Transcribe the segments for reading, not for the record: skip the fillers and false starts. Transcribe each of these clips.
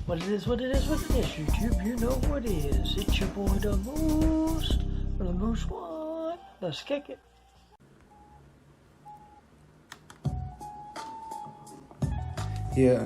What it is, YouTube, you know what it is. It's your boy, the Moose, from the Moose Squad. Let's kick it. Yeah,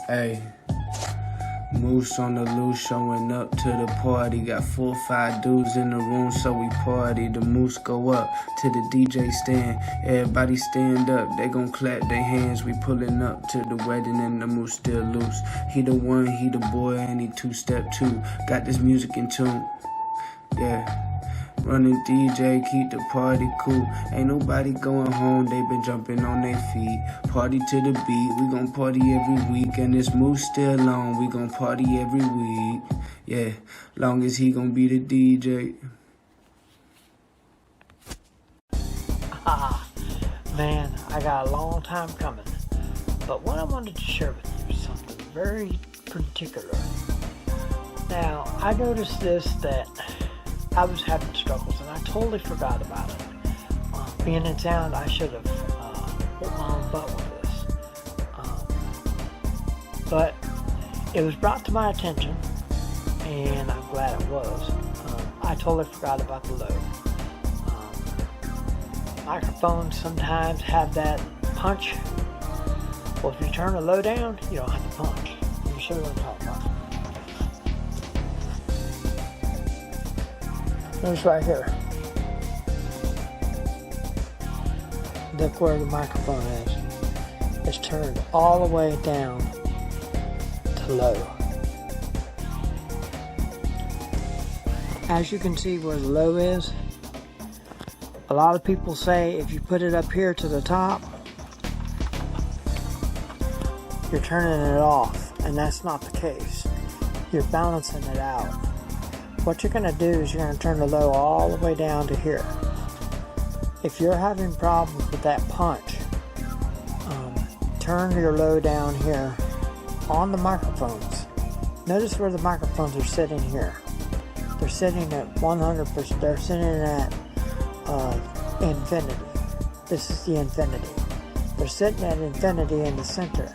hey, Moose on the loose, showing up to the party. Got 4 or 5 dudes in the room, so we party. The Moose go up to the DJ stand. Everybody stand up, they gon' clap their hands. We pulling up to the wedding and the Moose still loose. He the one, he the boy, and he 2-step 2. Got this music in tune, yeah. Running DJ, keep the party cool. Ain't nobody going home, they been jumping on their feet. Party to the beat, we gon' party every week. And this Moose still on, we gon' party every week. Yeah, long as he gon' be the DJ. Man, I got a long time coming. But what I wanted to share with you is something very particular. Now, I noticed this, that I was having struggles, and I totally forgot about it. Being in town, I should have put my own butt with this. But it was brought to my attention, and I'm glad it was. I totally forgot about the low. Microphones sometimes have that punch. Well, if you turn the low down, you don't have to punch. Let me show you what I'm talking about. Notice right here. Look where the microphone is. It's turned all the way down to low. As you can see where the low is, a lot of people say if you put it up here to the top, you're turning it off, and that's not the case. You're balancing it out. What you're going to do is you're going to turn the low all the way down to here. If you're having problems with that punch, turn your low down here on the microphones. Notice where the microphones are sitting here. They're sitting at 100%. They're sitting at infinity. This is the infinity. They're sitting at infinity in the center.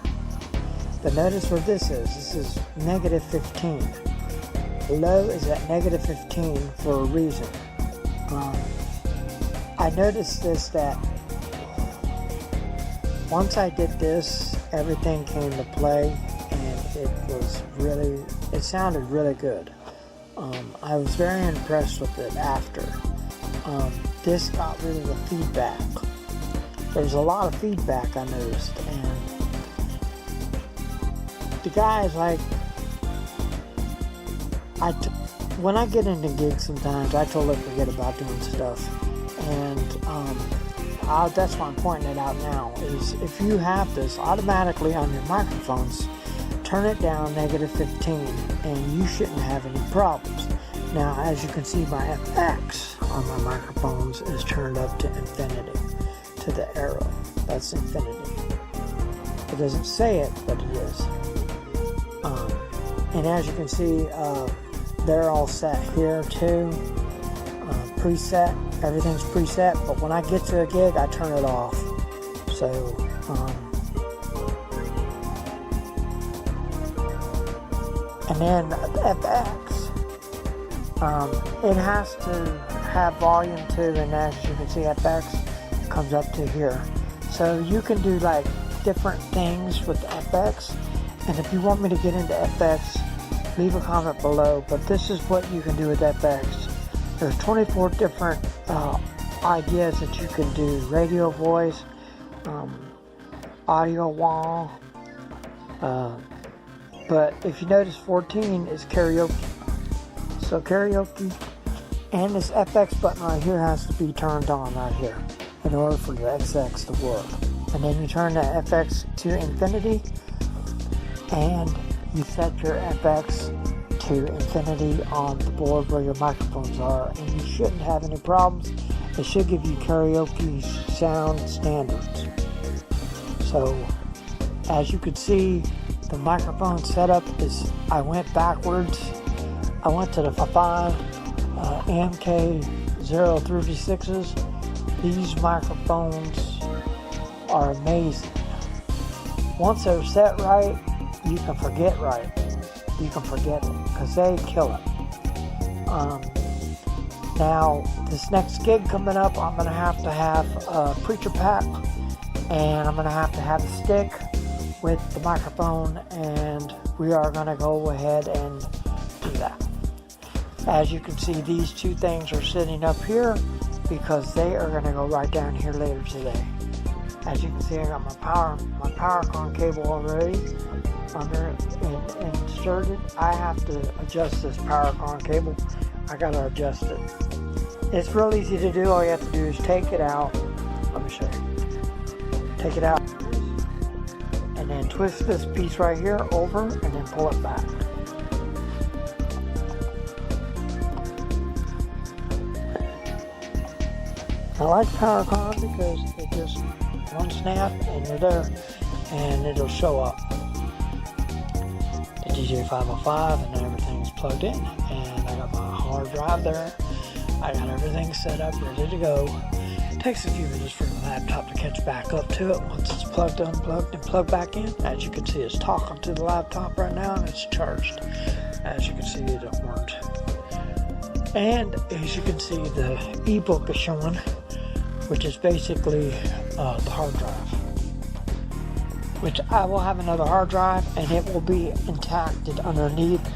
But notice where this is. This is negative 15. Low is at negative 15 for a reason. I noticed this, that once I did this, everything came to play, and it sounded really good. I was very impressed with it after. This got rid of the feedback. There was a lot of feedback I noticed, and the guys like, when I get into gigs sometimes, I totally forget about doing stuff, and that's why I'm pointing it out now, is if you have this automatically on your microphones, turn it down negative 15, and you shouldn't have any problems. Now, as you can see, my FX on my microphones is turned up to infinity, to the arrow. That's infinity. It doesn't say it, but it is. And as you can see, they're all set here too, preset, everything's preset, but when I get to a gig, I turn it off. So, and then the FX, it has to have volume too, and as you can see, FX comes up to here. So you can do like different things with the FX, and if you want me to get into FX, leave a comment below, but this is what you can do with FX. There's 24 different ideas that you can do. Radio voice, audio wall, but if you notice 14 is karaoke. So karaoke, and this FX button right here has to be turned on right here in order for your XX to work. And then you turn the FX to infinity, and you set your FX to infinity on the board where your microphones are, and you shouldn't have any problems. It should give you karaoke sound standards. So, as you can see, the microphone setup is, I went backwards. I went to the 5 MK036s. These microphones are amazing. Once they're set right, you can forget, right? You can forget it, because they kill it. Now, this next gig coming up, I'm going to have a preacher pack, and I'm going to have a stick with the microphone, and we are going to go ahead and do that. As you can see, these two things are sitting up here because they are going to go right down here later today. As you can see, I got my power con cable already under and inserted. I have to adjust this power con cable. I got to adjust it. It's real easy to do. All you have to do is take it out. Let me show you. Take it out and then twist this piece right here over and then pull it back. I like PowerCon because it just one snap and you're there and it'll show up. The DJ505 and everything's plugged in, and I got my hard drive there. I got everything set up, ready to go. It takes a few minutes for the laptop to catch back up to it once it's plugged, unplugged, and plugged back in. As you can see, it's talking to the laptop right now and it's charged. As you can see, it weren't. And as you can see, the ebook is showing, which is basically the hard drive. Which I will have another hard drive and it will be intact underneath.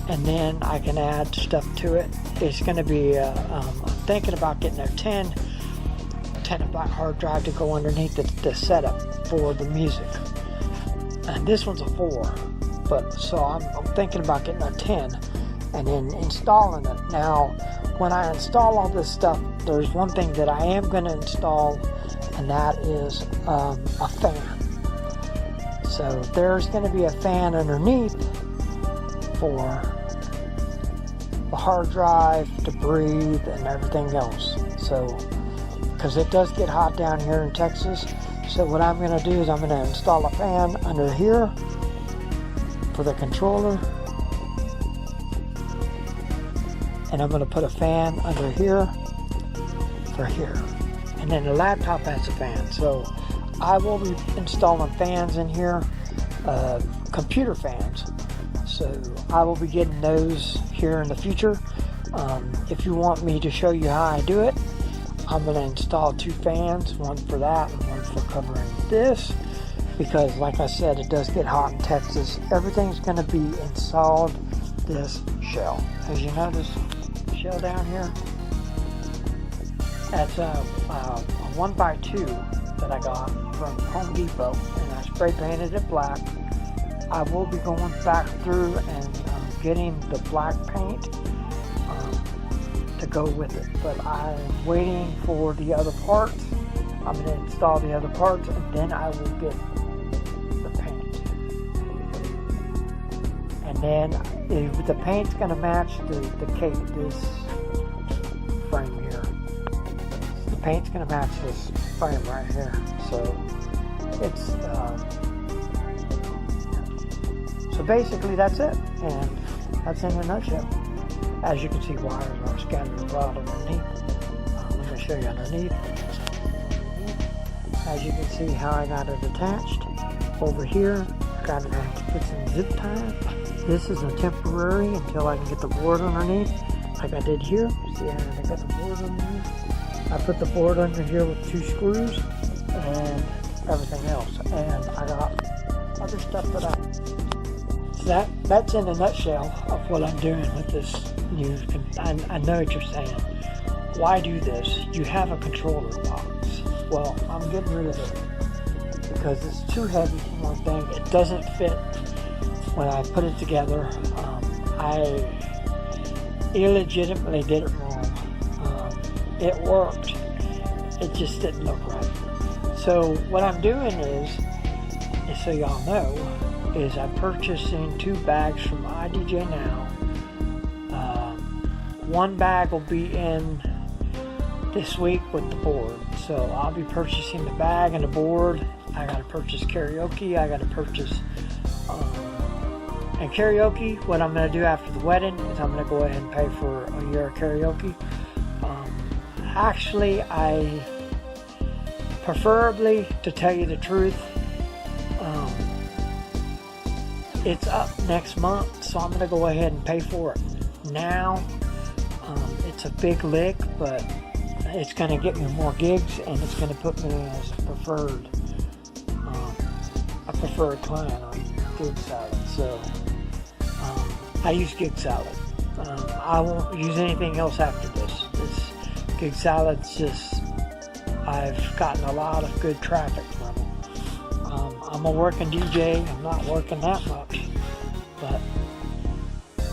And then I can add stuff to it. It's going to be, I'm thinking about getting a 10 terabyte hard drive to go underneath the setup for the music. And this one's a 4, but so I'm thinking about getting a 10 and then installing it. Now, when I install all this stuff, there's one thing that I am going to install, and that is a fan. So there's going to be a fan underneath for the hard drive to breathe and everything else. So, because it does get hot down here in Texas, so what I'm going to do is I'm going to install a fan under here for the controller, and I'm going to put a fan under here for here, and then the laptop has a fan. So I will be installing fans in here, computer fans. So I will be getting those here in the future. If you want me to show you how I do it, I'm going to install 2 fans, one for that and one for covering this, because like I said, it does get hot in Texas. Everything's going to be installed this shell. As you notice, the shell down here, that's a 1x2 that I got from Home Depot, and I spray painted it black. I will be going back through and getting the black paint to go with it, but I'm waiting for the other parts. I'm going to install the other parts and then I will get the paint. And then the paint's going to match the case, this frame here. The paint's going to match this frame right here. So it's so basically that's it, and that's in a nutshell. As you can see, wires are scattered abroad underneath. Let me show you underneath. As you can see how I got it attached. Over here, got it put some zip ties. This is a temporary until I can get the board underneath, like I did here. See, I got the board underneath. I put the board under here with 2 screws and everything else. And I got other stuff that that's in a nutshell of what I'm doing with this new. I know what you're saying. Why do this? You have a controller box. Well, I'm getting rid of it because it's too heavy for one thing. It doesn't fit when I put it together. I illegitimately did it wrong. It worked. It just didn't look right. So what I'm doing is so y'all know, is I'm purchasing 2 bags from iDJ Now. One bag will be in this week with the board. So I'll be purchasing the bag and the board. I gotta purchase karaoke. I gotta purchase and karaoke. What I'm gonna do after the wedding is I'm gonna go ahead and pay for a year of karaoke. Actually, I preferably, to tell you the truth, it's up next month, so I'm gonna go ahead and pay for it now. It's a big lick, but it's gonna get me more gigs, and it's gonna put me as a preferred client on Gig Salad. So I use Gig Salad. I won't use anything else after this. This Gig Salad's just, I've gotten a lot of good traffic from it. I'm a working DJ. I'm not working that much, but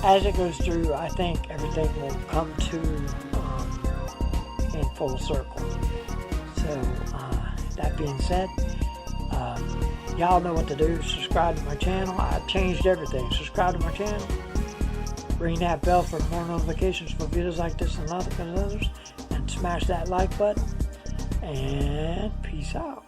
as it goes through, I think everything will come to in full circle. So that being said, y'all know what to do. Subscribe to my channel. I changed everything. Subscribe to my channel. Ring that bell for more notifications for videos like this and others. And smash that like button. And peace out.